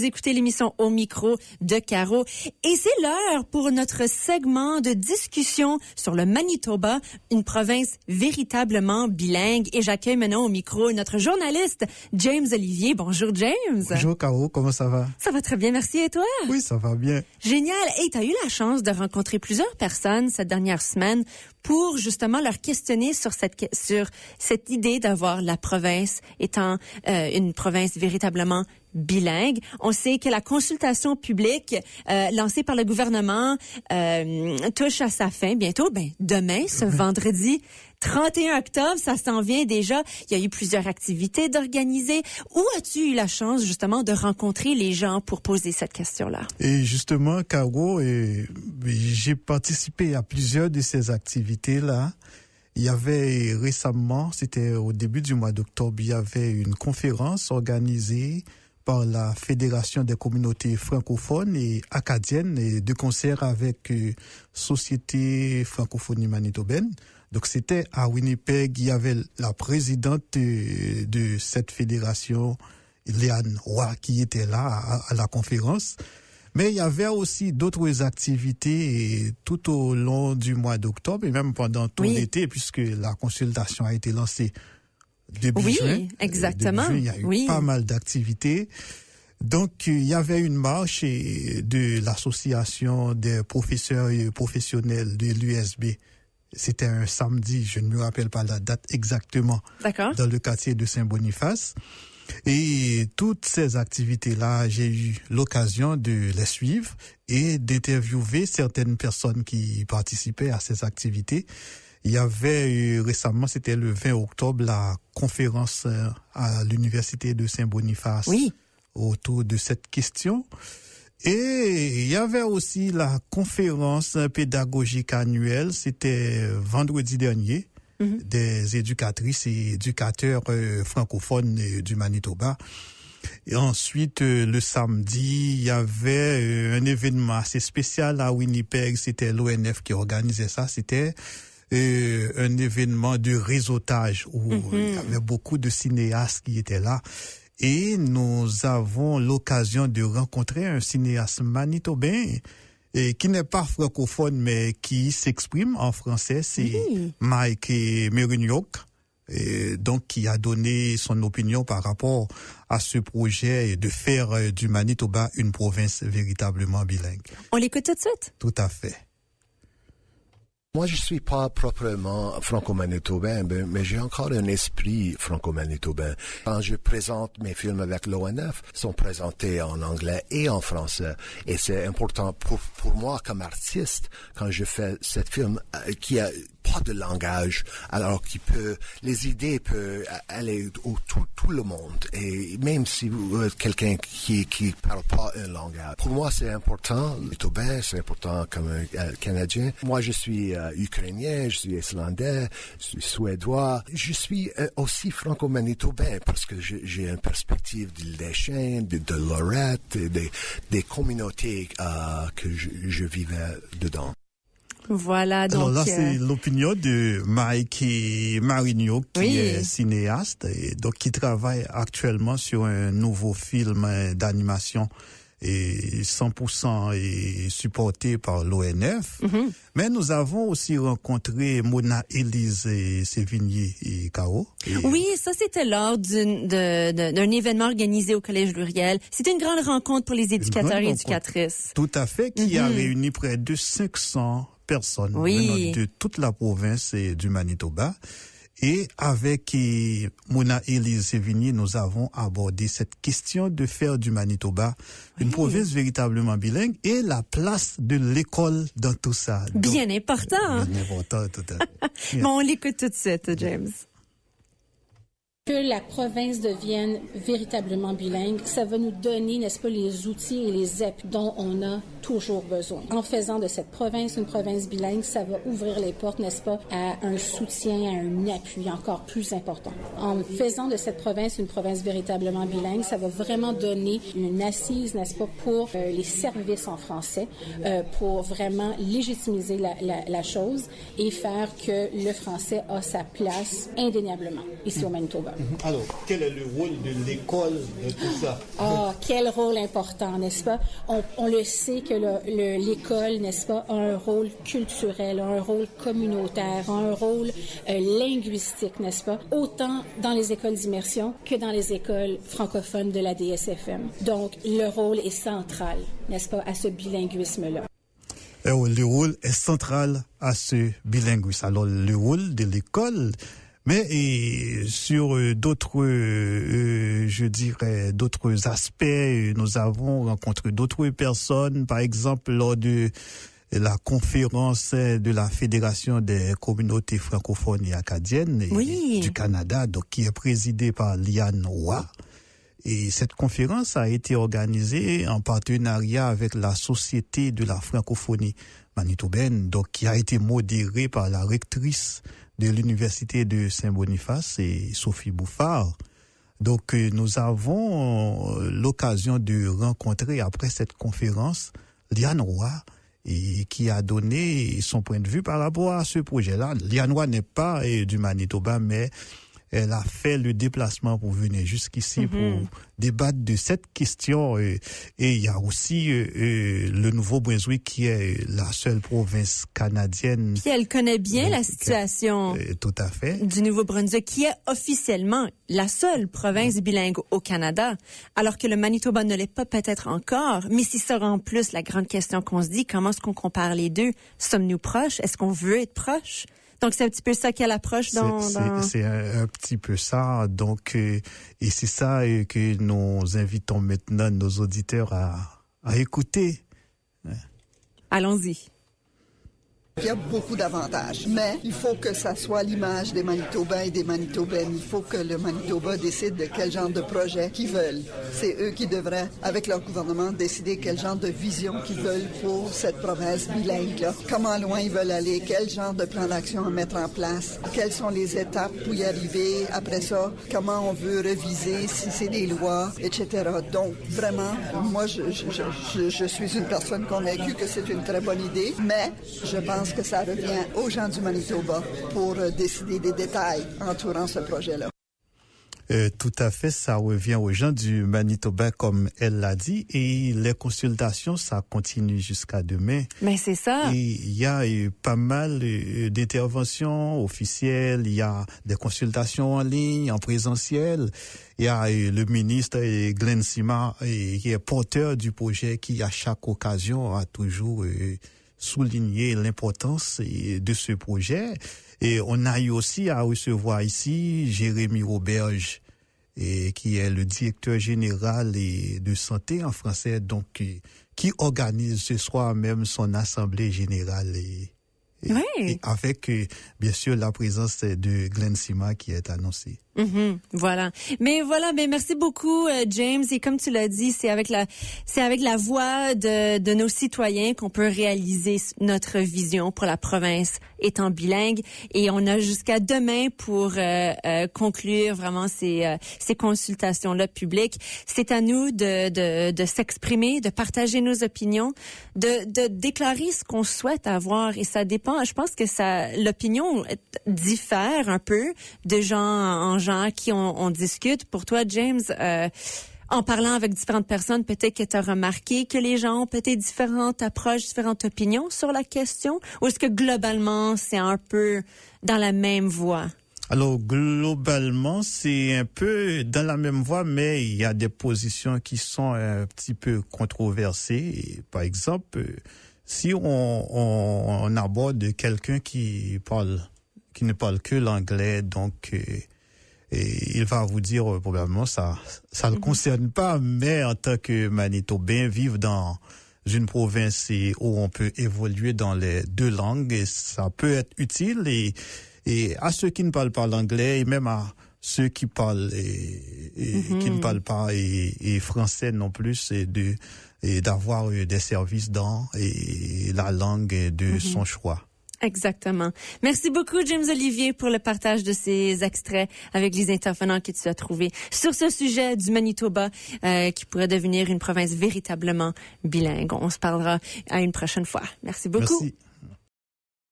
écoutez l'émission Au micro de Caro et c'est l'heure pour notre segment de discussion sur le Manitoba, une province véritablement bilingue. Et j'accueille maintenant au micro notre journaliste James Olivier. Bonjour James. Bonjour Caro, comment ça va? Ça va très bien, merci. Et toi? Oui, ça va bien. Génial. Et tu as eu la chance de rencontrer plusieurs personnes cette dernière semaine pour justement leur questionner sur cette idée d'avoir la province étant une province véritablement bilingue. On sait que la consultation publique lancée par le gouvernement touche à sa fin bientôt. Demain, ce vendredi 31 octobre, ça s'en vient déjà. Il y a eu plusieurs activités d'organiser. Où as-tu eu la chance justement de rencontrer les gens pour poser cette question-là? Et justement, Caro, j'ai participé à plusieurs de ces activités-là. Il y avait récemment, c'était au début du mois d'octobre, il y avait une conférence organisée par la Fédération des communautés francophones et acadiennes et de concert avec Société francophonie manitobaine. Donc c'était à Winnipeg, il y avait la présidente de cette fédération, Léane Roy, qui était là à la conférence. Mais il y avait aussi d'autres activités tout au long du mois d'octobre et même pendant tout l'été, puisque la consultation a été lancée début juin. Oui, exactement. Début juin, il y a eu pas mal d'activités. Donc, il y avait une marche de l'association des professeurs et professionnels de l'USB. C'était un samedi, je ne me rappelle pas la date exactement. D'accord. Dans le quartier de Saint-Boniface. Et toutes ces activités-là, j'ai eu l'occasion de les suivre et d'interviewer certaines personnes qui participaient à ces activités. Il y avait récemment, c'était le 20 octobre, la conférence à l'université de Saint-Boniface autour de cette question. Et il y avait aussi la conférence pédagogique annuelle, c'était vendredi dernier. Des éducatrices et éducateurs francophones du Manitoba. Et ensuite, le samedi, il y avait un événement assez spécial à Winnipeg. C'était l'ONF qui organisait ça. C'était un événement de réseautage où il y avait beaucoup de cinéastes qui étaient là. Et nous avons l'occasion de rencontrer un cinéaste manitobain qui n'est pas francophone, mais qui s'exprime en français, c'est Mike Merinyuk, donc qui a donné son opinion par rapport à ce projet de faire du Manitoba une province véritablement bilingue. On l'écoute tout de suite? Tout à fait. Moi, je suis pas proprement franco-manitobain, mais j'ai encore un esprit franco-manitobain. Quand je présente mes films avec l'ONF, ils sont présentés en anglais et en français. Et c'est important pour moi comme artiste, quand je fais cette film qui a pas de langage, alors les idées peuvent aller tout le monde. Et même si vous êtes quelqu'un qui parle pas un langage. Pour moi, c'est important, manitobain, c'est important comme un Canadien. Moi, je suis ukrainien, je suis islandais, je suis suédois. Je suis aussi franco-manitobain parce que j'ai une perspective de l'île des Chênes, de Lorette, des communautés que je vivais dedans. Voilà, donc. Alors là, c'est l'opinion de Mike Merinyuk, qui est cinéaste et donc qui travaille actuellement sur un nouveau film d'animation et 100% est supporté par l'ONF. Mais nous avons aussi rencontré Mona Elise Sévigné et Caro. Oui, ça c'était lors d'un événement organisé au Collège Luriel. C'était une grande rencontre pour les éducateurs et éducatrices. Tout à fait, qui a réuni près de 500 personnes venant de toute la province du Manitoba. Et avec Mona Elise Sévigné, nous avons abordé cette question de faire du Manitoba une province véritablement bilingue et la place de l'école dans tout ça. Bien important. Bien important, tout à fait. Bon, on l'écoute tout de suite, James. Que la province devienne véritablement bilingue, ça va nous donner, n'est-ce pas, les outils et les appuis dont on a toujours besoin. En faisant de cette province une province bilingue, ça va ouvrir les portes, n'est-ce pas, à un soutien, à un appui encore plus important. En faisant de cette province une province véritablement bilingue, ça va vraiment donner une assise, n'est-ce pas, pour les services en français, pour vraiment légitimiser la chose et faire que le français a sa place indéniablement ici au Manitoba. Alors, quel est le rôle de l'école de tout ça? Ah, quel rôle important, n'est-ce pas? On le sait que l'école, n'est-ce pas, a un rôle culturel, a un rôle communautaire, a un rôle linguistique, n'est-ce pas? Autant dans les écoles d'immersion que dans les écoles francophones de la DSFM. Donc, le rôle est central, n'est-ce pas, à ce bilinguisme-là. Le rôle est central à ce bilinguisme. Alors, le rôle de l'école, mais sur d'autres, je dirais, d'autres aspects, nous avons rencontré d'autres personnes, par exemple, lors de la conférence de la Fédération des communautés francophones et acadiennes du Canada, donc, qui est présidée par Liane Roy. Et cette conférence a été organisée en partenariat avec la Société de la francophonie manitobaine, donc qui a été modérée par la rectrice de l'Université de Saint-Boniface et Sophie Bouffard. Donc nous avons l'occasion de rencontrer après cette conférence Liane Roy, et qui a donné son point de vue par rapport à ce projet-là. Liane Roy n'est pas du Manitoba, mais elle a fait le déplacement pour venir jusqu'ici pour débattre de cette question. Et il y a aussi le Nouveau-Brunswick qui est la seule province canadienne. Puis elle connaît bien la situation tout à fait. Du Nouveau-Brunswick, qui est officiellement la seule province bilingue au Canada, alors que le Manitoba ne l'est pas peut-être encore. Mais c'est ça en plus la grande question qu'on se dit, comment est-ce qu'on compare les deux? Sommes-nous proches? Est-ce qu'on veut être proches? Donc, c'est un petit peu ça qu'elle approche C'est un petit peu ça. Donc, et c'est ça que nous invitons maintenant nos auditeurs à écouter. Allons-y. Il y a beaucoup d'avantages, mais il faut que ça soit l'image des Manitobains et des Manitobaines. Il faut que le Manitoba décide de quel genre de projet qu'ils veulent. C'est eux qui devraient, avec leur gouvernement, décider quel genre de vision qu'ils veulent pour cette province bilingue-là. Comment loin ils veulent aller, quel genre de plan d'action à mettre en place, quelles sont les étapes pour y arriver. Après ça, comment on veut reviser, si c'est des lois, etc. Donc, vraiment, moi, je suis une personne convaincue que c'est une très bonne idée, mais je pense que ça revient aux gens du Manitoba pour décider des détails entourant ce projet-là. Tout à fait, ça revient aux gens du Manitoba, comme elle l'a dit, et les consultations, ça continue jusqu'à demain. Mais c'est ça. Et il y a pas mal d'interventions officielles, il y a des consultations en ligne, en présentiel. Il y a le ministre Glenn Sima, qui est porteur du projet, qui à chaque occasion a toujours souligné l'importance de ce projet. Et on a eu aussi à recevoir ici Jérémy Roberge, qui est le directeur général de santé en français, donc qui organise ce soir même son assemblée générale et avec bien sûr la présence de Glenn Sima qui est annoncée. Voilà. Mais merci beaucoup, James. Et comme tu l'as dit, c'est avec la voix de nos citoyens qu'on peut réaliser notre vision pour la province étant bilingue. Et on a jusqu'à demain pour conclure vraiment ces consultations-là publiques. C'est à nous de s'exprimer, de partager nos opinions, de déclarer ce qu'on souhaite avoir. Et ça dépend. Je pense que l'opinion diffère un peu de gens en gens qui on discute. Pour toi, James, en parlant avec différentes personnes, peut-être que tu as remarqué que les gens ont peut-être différentes approches, différentes opinions sur la question, ou est-ce que globalement, c'est un peu dans la même voie? Alors, globalement, c'est un peu dans la même voie, mais il y a des positions qui sont un petit peu controversées. Par exemple, si on aborde quelqu'un qui ne parle que l'anglais, donc et il va vous dire probablement ça le concerne pas, mais en tant que Manitobain, vivre dans une province où on peut évoluer dans les deux langues, et ça peut être utile et à ceux qui ne parlent pas l'anglais et même à ceux qui parlent qui ne parlent pas et français non plus, et d'avoir des services dans la langue de son choix. Exactement. Merci beaucoup, James Olivier, pour le partage de ces extraits avec les intervenants que tu as trouvés sur ce sujet du Manitoba qui pourrait devenir une province véritablement bilingue. On se parlera à une prochaine fois. Merci beaucoup. Merci.